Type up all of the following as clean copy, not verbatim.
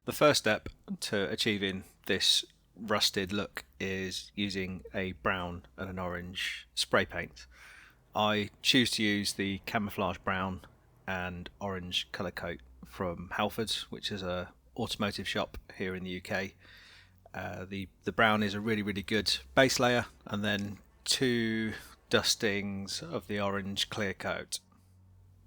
The first step to achieving this rusted look is using a brown and an orange spray paint. I choose to use the Camoflage brown and orange colour coat from Halfords, which is a automotive shop here in the UK. The brown is a really good base layer, and then 2 dustings of the orange clear coat.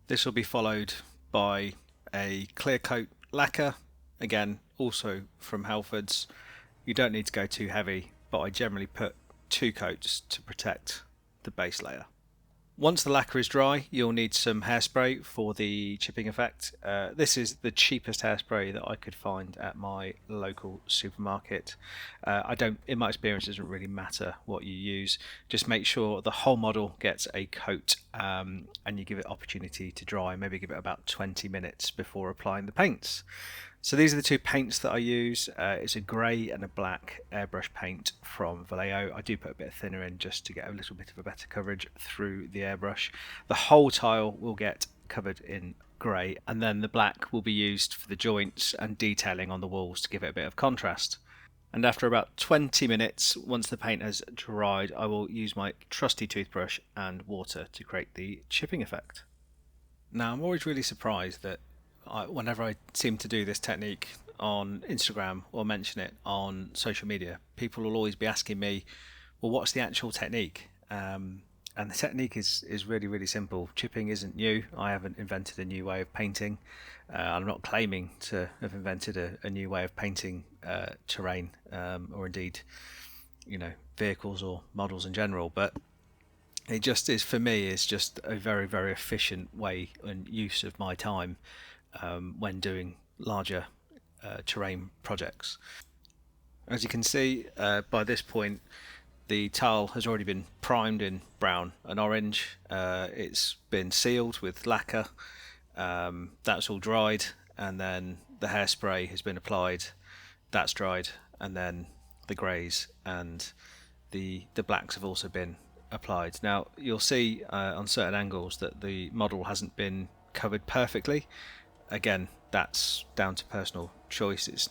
This will be followed by a clear coat lacquer, again also from Halfords. You don't need to go too heavy, but I generally put 2 coats to protect the base layer. Once the lacquer is dry, you'll need some hairspray for the chipping effect. This is the cheapest hairspray that I could find at my local supermarket. In my experience, it doesn't really matter what you use. Just make sure the whole model gets a coat, and you give it opportunity to dry. Maybe give it about 20 minutes before applying the paints. So these are the 2 paints that I use. It's a grey and a black airbrush paint from Vallejo. I do put a bit of thinner in just to get a little bit of a better coverage through the airbrush. The whole tile will get covered in grey, and then the black will be used for the joints and detailing on the walls to give it a bit of contrast. And after about 20 minutes, once the paint has dried, I will use my trusty toothbrush and water to create the chipping effect. Now, I'm always really surprised that whenever I seem to do this technique on Instagram or mention it on social media, people will always be asking me, well, what's the actual technique? And the technique is really simple. Chipping isn't new. I haven't invented a new way of painting. I'm not claiming to have invented a new way of painting terrain, or indeed, vehicles or models in general. But it just is, for me, is just a very efficient way and use of my time when doing larger terrain projects. As you can see, by this point the tile has already been primed in brown and orange. It's been sealed with lacquer. That's all dried, and then the hairspray has been applied. That's dried, and then the greys and the blacks have also been applied. Now you'll see on certain angles that the model hasn't been covered perfectly. Again, that's down to personal choice. It's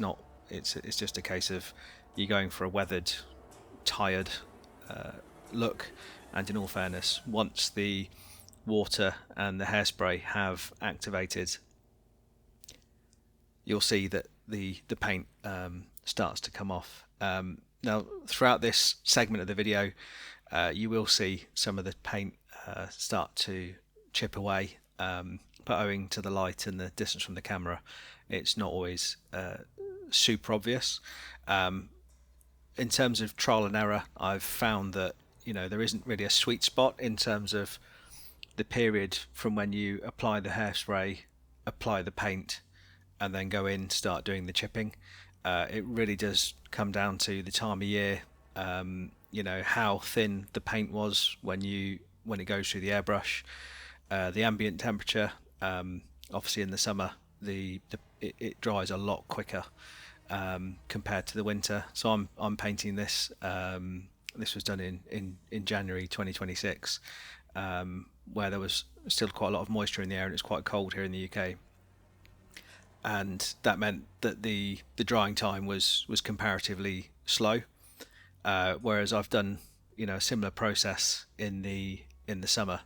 just a case of you going for a weathered, tired look. And in all fairness, once the water and the hairspray have activated, you'll see that the paint starts to come off. Now, throughout this segment of the video, you will see some of the paint start to chip away. But owing to the light and the distance from the camera, it's not always super obvious. In terms of trial and error, I've found that there isn't really a sweet spot in terms of the period from when you apply the hairspray, apply the paint, and then go in, start doing the chipping. It really does come down to the time of year, how thin the paint was when it goes through the airbrush, the ambient temperature. Obviously in the summer it dries a lot quicker compared to the winter. So I'm painting this. This was done in January 2026, where there was still quite a lot of moisture in the air, and it's quite cold here in the UK. And that meant that the drying time was comparatively slow. Whereas I've done a similar process in the summer,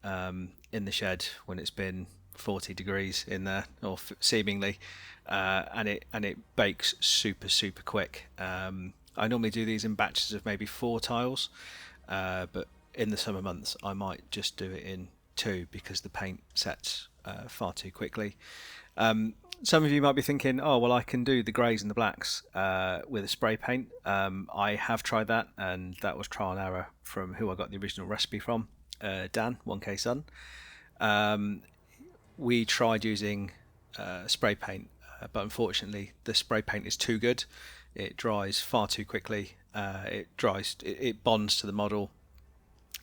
in the shed when it's been 40 degrees in there, or seemingly, and it bakes super quick. I normally do these in batches of maybe 4 tiles, but in the summer months I might just do it in 2 because the paint sets far too quickly. Some of you might be thinking, oh well, I can do the greys and the blacks with a spray paint. I have tried that, and that was trial and error from who I got the original recipe from, Dan 1K Sun. We tried using spray paint, but unfortunately the spray paint is too good. It dries far too quickly. It bonds to the model,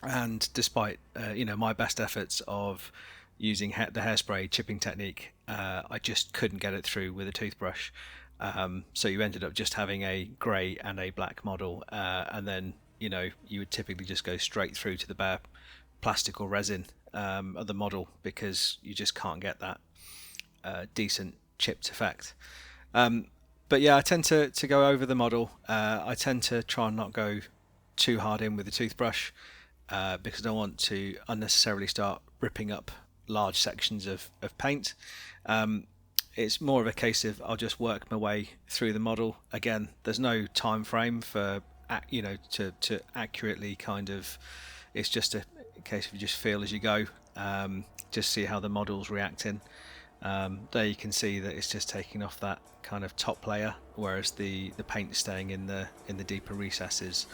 and despite my best efforts of using the hairspray chipping technique, I just couldn't get it through with a toothbrush. So you ended up just having a grey and a black model, and then you would typically just go straight through to the bare plastic or resin of the model, because you just can't get that decent chipped effect. But yeah, I tend to go over the model. I tend to try and not go too hard in with the toothbrush because I don't want to unnecessarily start ripping up large sections of paint. It's more of a case of I'll just work my way through the model. Again, there's no time frame for to accurately kind of. It's just a case of you just feel as you go. Just see how the model's reacting. There you can see that it's just taking off that kind of top layer, whereas the paint is staying in the deeper recesses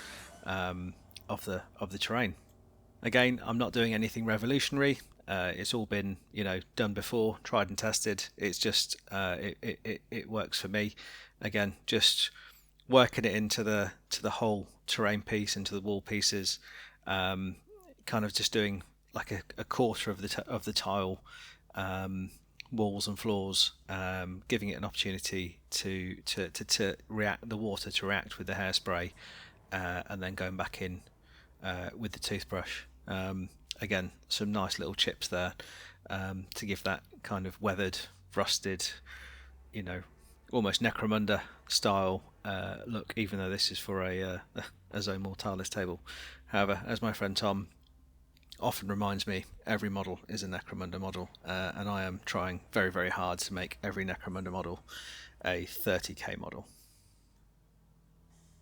of the terrain. Again, I'm not doing anything revolutionary. It's all been done before, tried and tested. It's just it works for me. Again, just working it into the whole terrain piece, into the wall pieces. Kind of just doing like a quarter of the tile. Walls and floors, giving it an opportunity to react, the water to react with the hairspray, and then going back in with the toothbrush. Again, some nice little chips there to give that kind of weathered, rusted, almost Necromunda style look, even though this is for a Zone Mortalis table. However, as my friend Tom often reminds me, every model is a Necromunda model, and I am trying very, very hard to make every Necromunda model a 30k model.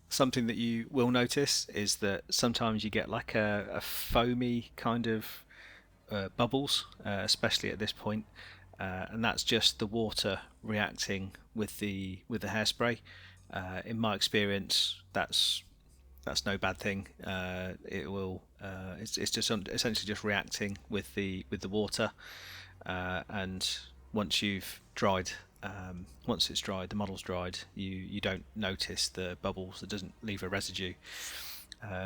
Something that you will notice is that sometimes you get like a foamy kind of bubbles, especially at this point, and that's just the water reacting with the hairspray. In my experience, that's no bad thing. It will. It's just essentially just reacting with the water, and once you've dried, once it's dried, the model's dried, you don't notice the bubbles. It doesn't leave a residue.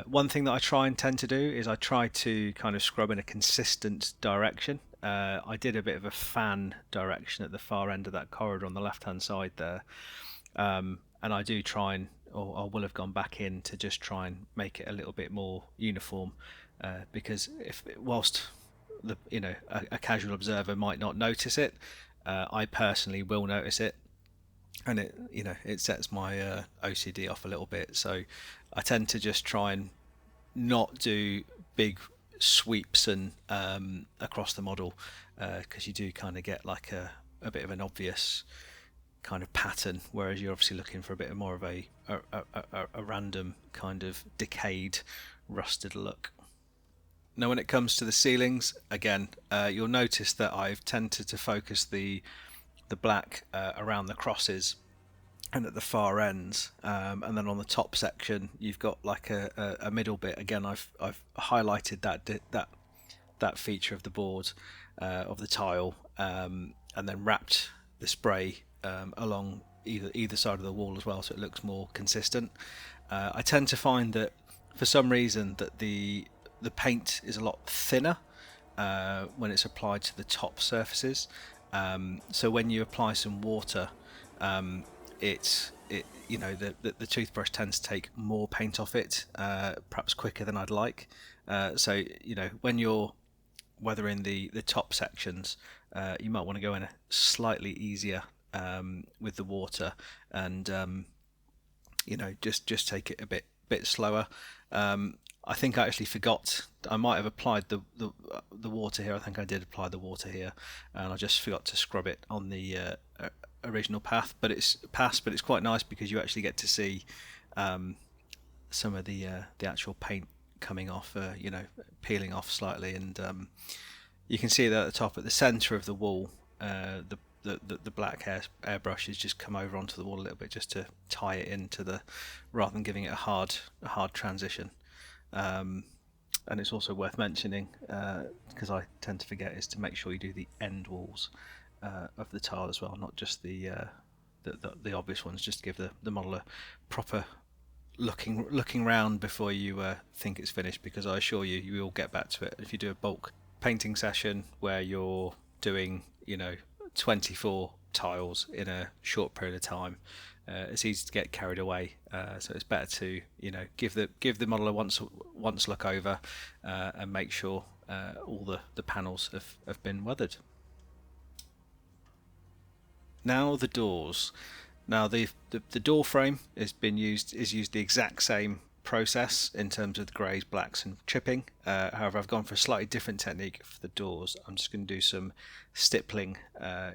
One thing that I try and tend to do is I try to kind of scrub in a consistent direction. I did a bit of a fan direction at the far end of that corridor on the left-hand side there, and I do try and, or I will have gone back in to just try and make it a little bit more uniform, because whilst a casual observer might not notice it, I personally will notice it, and it sets my OCD off a little bit. So I tend to just try and not do big sweeps and across the model, because you do kind of get like a bit of an obvious kind of pattern, whereas you're obviously looking for a bit more of a random kind of decayed, rusted look. Now, when it comes to the ceilings, again, you'll notice that I've tended to focus the black around the crosses and at the far ends, and then on the top section you've got like a middle bit. Again, I've highlighted that feature of the board, of the tile, and then wrapped the spray along either side of the wall as well, so it looks more consistent. I tend to find that for some reason that the paint is a lot thinner when it's applied to the top surfaces. So when you apply some water, the toothbrush tends to take more paint off it, perhaps quicker than I'd like. So when you're weathering the top sections, you might want to go in a slightly easier with the water, and just take it a bit slower. I think I actually forgot. I might have applied the water here. I think I did apply the water here, and I just forgot to scrub it on the original path. But it's quite nice because you actually get to see some of the actual paint coming off, peeling off slightly, and you can see that at the top, at the centre of the wall, the black airbrush has just come over onto the wall a little bit just to tie it into rather than giving it a hard transition. And it's also worth mentioning, because I tend to forget, is to make sure you do the end walls of the tile as well, not just the obvious ones, just to give the model a proper looking round before you think it's finished, because I assure you, you will get back to it. If you do a bulk painting session where you're doing 24 tiles in a short period of time, it's easy to get carried away, so it's better to give the model a once look over, and make sure all the panels have been weathered. Now the doors. Now the door frame is used the exact same process in terms of the greys, blacks and chipping. However, I've gone for a slightly different technique for the doors. I'm just going to do some stippling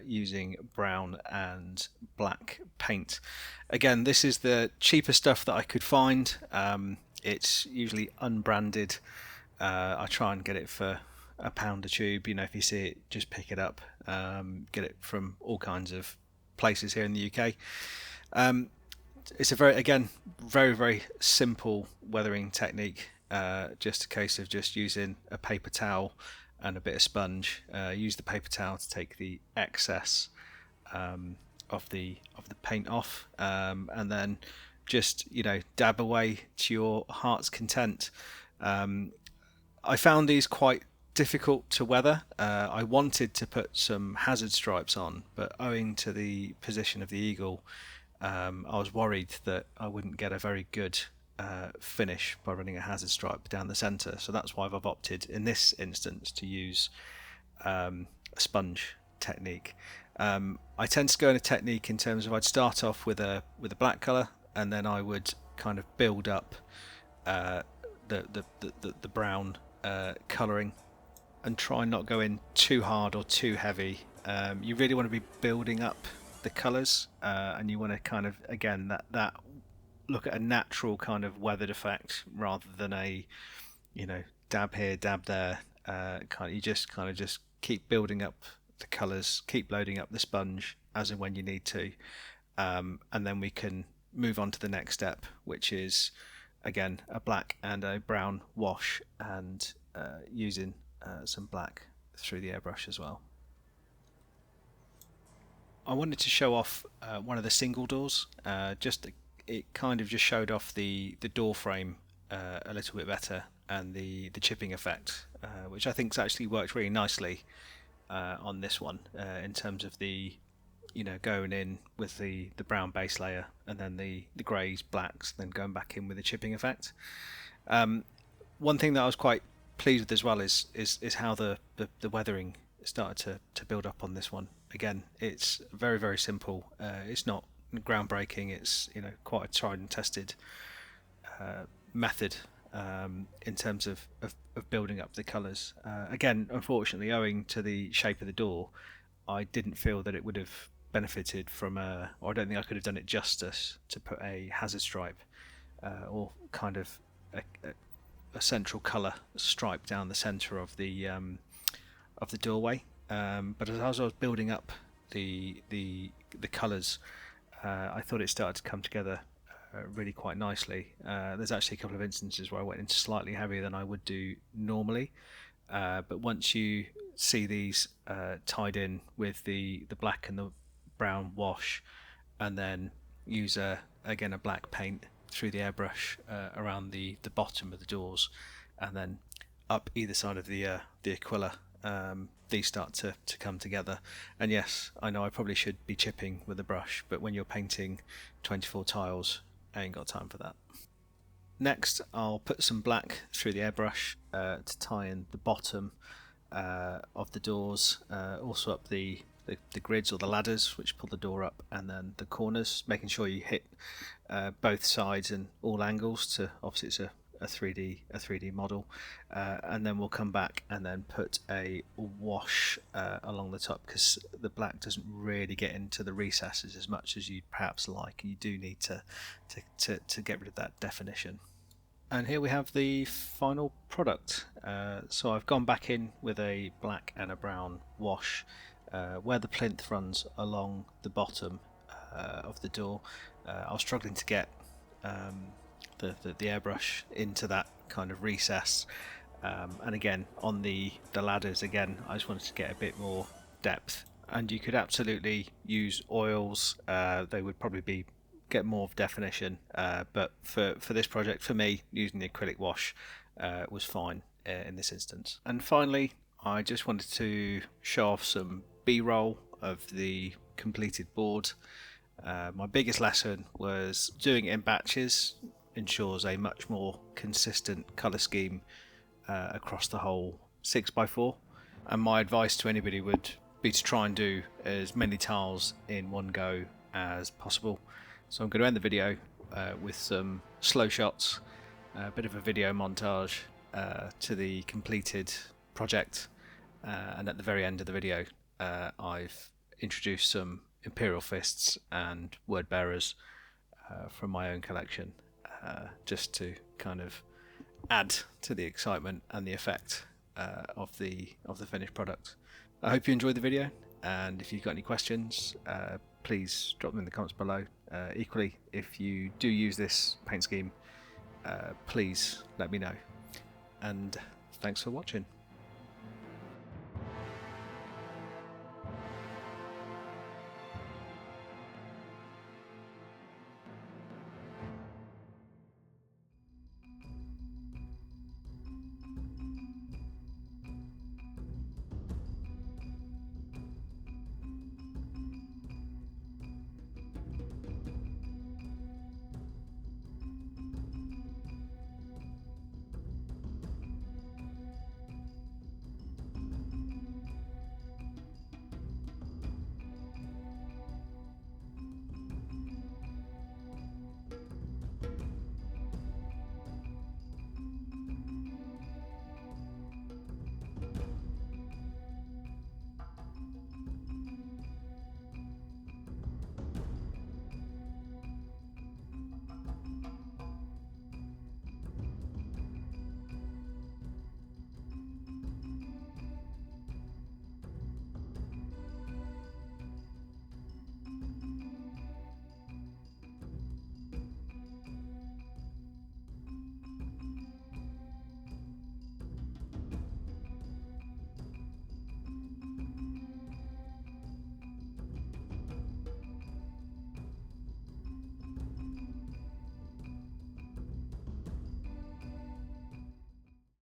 using brown and black paint. Again, this is the cheaper stuff that I could find. It's usually unbranded. I try and get it for £1 a tube. You know, if you see it, just pick it up. Get it from all kinds of places here in the UK. It's a very simple weathering technique. Just a case of just using a paper towel and a bit of sponge. Use the paper towel to take the excess of the paint off, and then just dab away to your heart's content. I found these quite difficult to weather. I wanted to put some hazard stripes on, but owing to the position of the eagle, I was worried that I wouldn't get a very good finish by running a hazard stripe down the centre. So that's why I've opted in this instance to use a sponge technique. I tend to go in a technique in terms of I'd start off with a black colour, and then I would kind of build up the brown colouring, and try and not go in too hard or too heavy. You really want to be building up the colours, and you want to kind of, again, that look at a natural kind of weathered effect rather than a dab here, dab there. You just keep building up the colours, keep loading up the sponge as and when you need to, and then we can move on to the next step, which is again a black and a brown wash, and using some black through the airbrush as well. I wanted to show off one of the single doors. It kind of just showed off the door frame a little bit better, and the chipping effect, which I think's actually worked really nicely on this one, in terms of the going in with the brown base layer, and then the greys, blacks, then going back in with the chipping effect. One thing that I was quite pleased with as well is how the weathering started to build up on this one. Again, it's very simple. It's not groundbreaking. It's quite a tried and tested method in terms of building up the colours. Again, unfortunately, owing to the shape of the door, I didn't feel that it would have benefited from or I don't think I could have done it justice to put a hazard stripe or kind of a central colour stripe down the centre of the doorway. But as I was building up the colours, I thought it started to come together really quite nicely. There's actually a couple of instances where I went into slightly heavier than I would do normally, but once you see these tied in with the black and the brown wash, and then use again a black paint through the airbrush around the bottom of the doors, and then up either side of the Aquila, these start to come together. And yes, I know I probably should be chipping with a brush, but when you're painting 24 tiles, I ain't got time for that. Next, I'll put some black through the airbrush to tie in the bottom of the doors, also up the grids or the ladders which pull the door up, and then the corners, making sure you hit both sides and all angles. To obviously it's a 3D model, and then we'll come back and then put a wash along the top, because the black doesn't really get into the recesses as much as you'd perhaps like, and you do need to get rid of that definition. And here we have the final product. So I've gone back in with a black and a brown wash where the plinth runs along the bottom of the door. I was struggling to get the airbrush into that kind of recess, and again on the ladders, again I just wanted to get a bit more depth, and you could absolutely use oils. They would probably get more of definition, but for this project, for me, using the acrylic wash was fine in this instance. And finally, I just wanted to show off some B-roll of the completed board. My biggest lesson was doing it in batches ensures a much more consistent colour scheme across the whole 6x4, and my advice to anybody would be to try and do as many tiles in one go as possible. So I'm going to end the video with some slow shots, a bit of a video montage to the completed project, and at the very end of the video I've introduced some Imperial Fists and Word Bearers from my own collection, just to kind of add to the excitement and the effect of the finished product. I hope you enjoyed the video, and if you've got any questions, please drop them in the comments below. Equally, if you do use this paint scheme, please let me know. And thanks for watching.